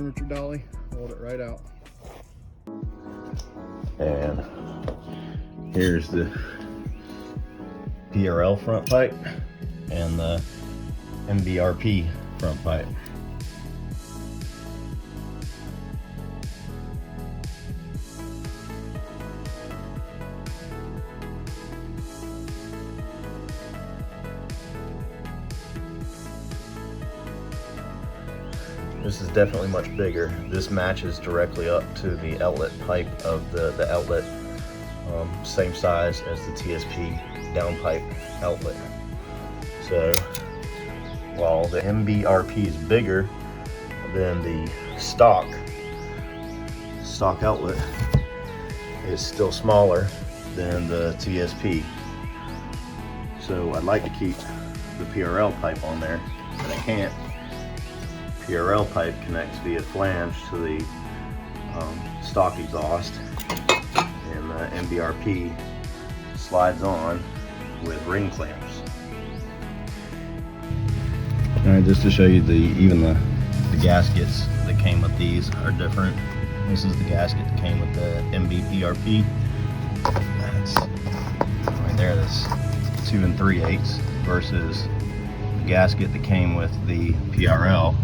furniture dolly, hold it right out. And here's the PRL front pipe and the MBRP front pipe. This is definitely much bigger. This matches directly up to the outlet pipe of the outlet, same size as the TSP downpipe outlet. So while the MBRP is bigger than the stock outlet, it's still smaller than the TSP. So I'd like to keep the PRL pipe on there, but I can't. PRL pipe connects via flange to the stock exhaust, and the MBRP slides on with ring clamps. Alright, just to show you even the gaskets that came with these are different. This is the gasket that came with the MBRP. That's right there, that's 2 3/8 versus the gasket that came with the PRL.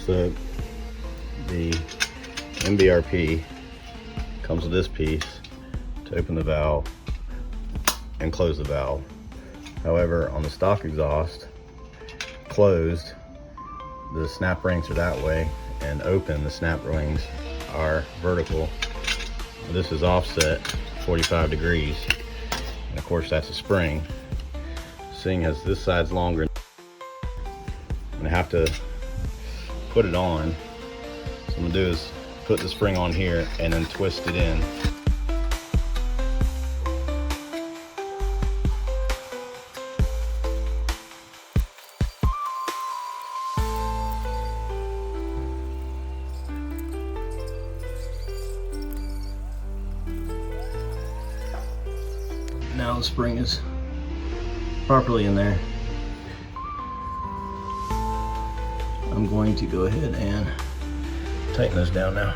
So the MBRP comes with this piece to open the valve and close the valve. However, on the stock exhaust, closed, the snap rings are that way, and open, the snap rings are vertical. This is offset 45 degrees, and of course that's a spring. Seeing as this side's longer, I'm gonna have to put it on. So I'm gonna do is put the spring on here and then twist it in. Now the spring is properly in there. I'm going to go ahead and tighten this down now.